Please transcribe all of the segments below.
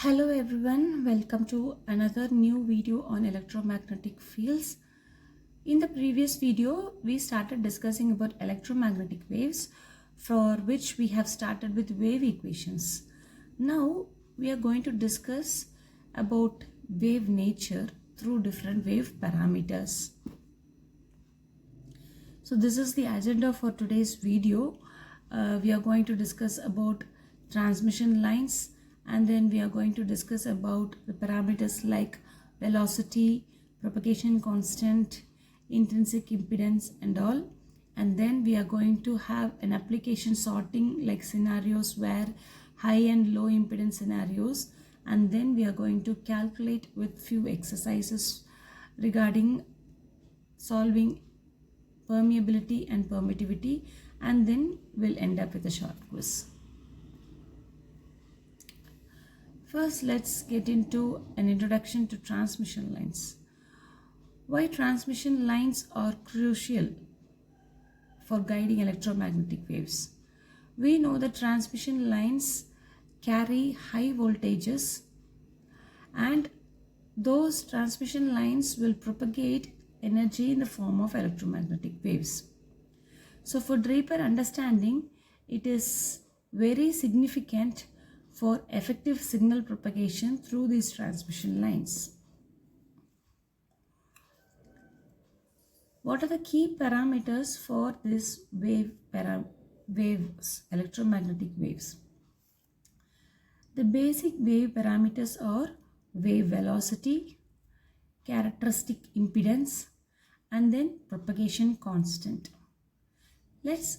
Hello everyone, welcome to another new video on electromagnetic fields. In the previous video, we started discussing about electromagnetic waves, for which we have started with wave equations. Now we are going to discuss about wave nature through different wave parameters. So this is the agenda for today's video. We are going to discuss about transmission lines, and then we are going to discuss about the parameters like velocity, propagation constant, intrinsic impedance and all. And then we are going to have an application sorting like scenarios where high and low impedance scenarios, and then we are going to calculate with few exercises regarding solving permeability and permittivity, and then we'll end up with a short quiz. First, let's get into an introduction to transmission lines. Why transmission lines are crucial for guiding electromagnetic waves? We know that transmission lines carry high voltages, and those transmission lines will propagate energy in the form of electromagnetic waves. So for deeper understanding, it is very significant for effective signal propagation through these transmission lines. What are the key parameters for this waves, electromagnetic waves? The basic wave parameters are wave velocity, characteristic impedance, and then propagation constant. Let's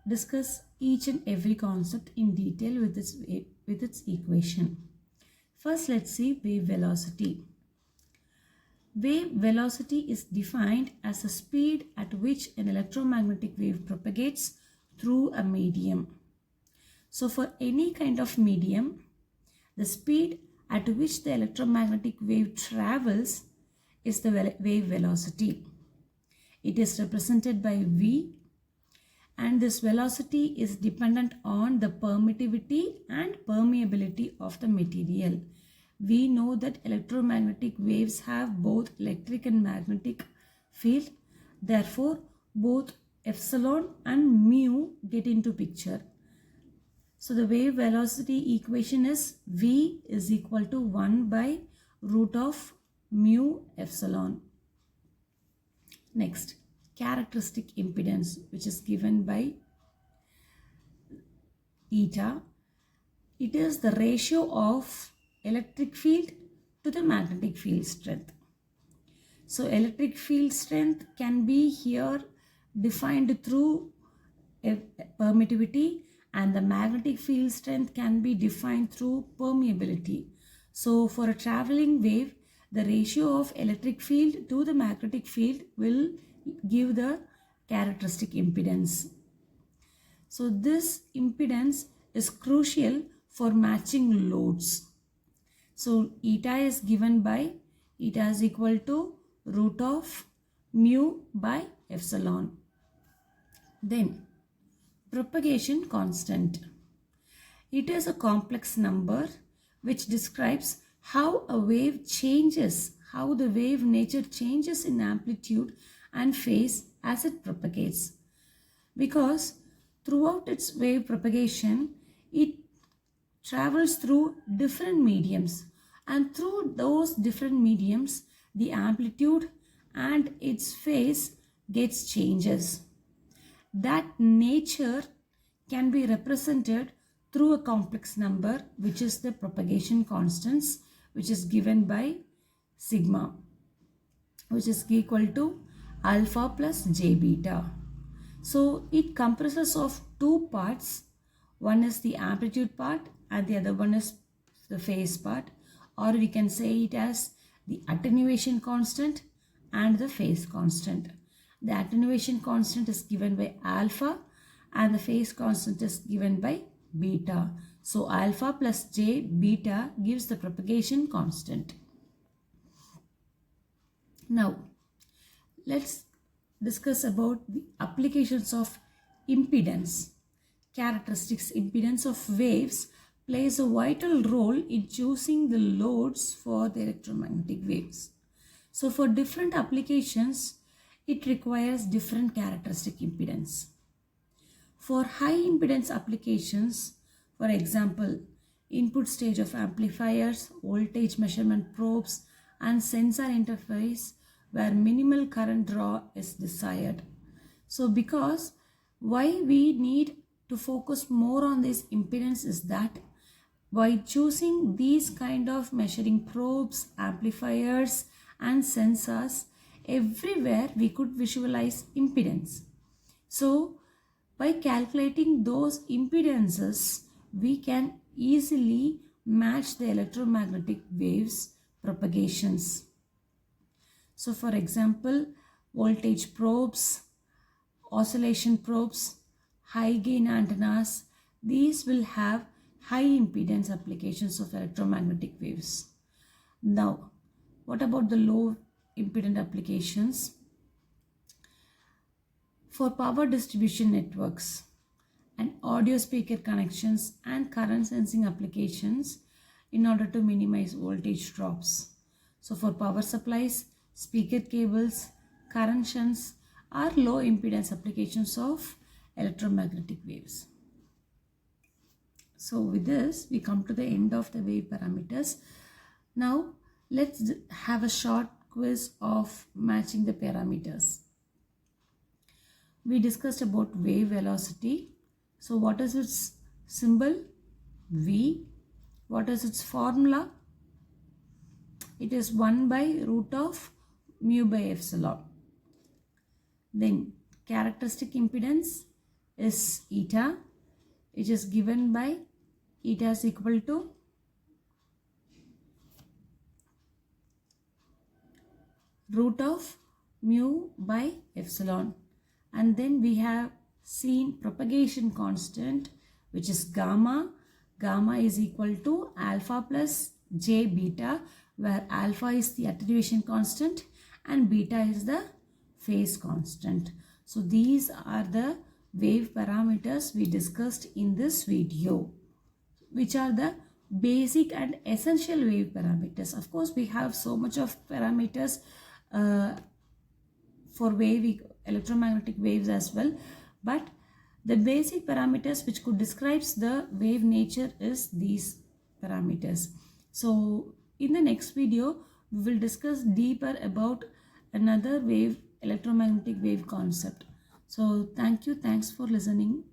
discuss each and every concept in detail with its equation. First, let's see wave velocity. Wave velocity is defined as the speed at which an electromagnetic wave propagates through a medium. So for any kind of medium, the speed at which the electromagnetic wave travels is the wave velocity. It is represented by V, and this velocity is dependent on the permittivity and permeability of the material. We know that electromagnetic waves have both electric and magnetic field. Therefore, both epsilon and mu get into picture. So the wave velocity equation is V is equal to 1 by root of mu epsilon. Next, characteristic impedance, which is given by eta. It is the ratio of electric field to the magnetic field strength. So electric field strength can be here defined through permittivity, and the magnetic field strength can be defined through permeability. So for a traveling wave, the ratio of electric field to the magnetic field will give the characteristic impedance. So this impedance is crucial for matching loads. So eta is given by, eta is equal to root of mu by epsilon. Then propagation constant. It is a complex number which describes how a wave changes, how the wave nature changes in amplitude and phase as it propagates, because throughout its wave propagation it travels through different mediums, and through those different mediums the amplitude and its phase gets changes. That nature can be represented through a complex number, which is the propagation constants, which is given by sigma, which is equal to alpha plus j beta. So it comprises of two parts. One is the amplitude part and the other one is the phase part, or we can say it as the attenuation constant and the phase constant. The attenuation constant is given by alpha and the phase constant is given by beta. So alpha plus j beta gives the propagation constant. Now let's discuss about the applications of impedance. Characteristics impedance of waves plays a vital role in choosing the loads for the electromagnetic waves. So for different applications, it requires different characteristic impedance. For high impedance applications, for example, input stage of amplifiers, voltage measurement probes, and sensor interface where minimal current draw is desired. So because why we need to focus more on this impedance is that by choosing these kind of measuring probes, amplifiers and sensors, everywhere we could visualize impedance. So by calculating those impedances, we can easily match the electromagnetic waves propagations. So for example, voltage probes, oscillation probes, high gain antennas, these will have high impedance applications of electromagnetic waves. Now, what about the low impedance applications? For power distribution networks and audio speaker connections and current sensing applications in order to minimize voltage drops. So for power supplies, speaker cables, current shunts are low impedance applications of electromagnetic waves. So with this, we come to the end of the wave parameters. Now let's have a short quiz of matching the parameters. We discussed about wave velocity. So what is its symbol? V. What is its formula? It is 1 by root of mu by epsilon. Then characteristic impedance is eta, which is given by eta is equal to root of mu by epsilon. And then we have seen propagation constant, which is gamma. Gamma is equal to alpha plus j beta, where alpha is the attenuation constant and beta is the phase constant. So these are the wave parameters we discussed in this video, which are the basic and essential wave parameters. Of course, we have so much of parameters for electromagnetic waves as well, but the basic parameters which could describe the wave nature is these parameters. So in the next video, we will discuss deeper about another electromagnetic wave concept. So thanks for listening.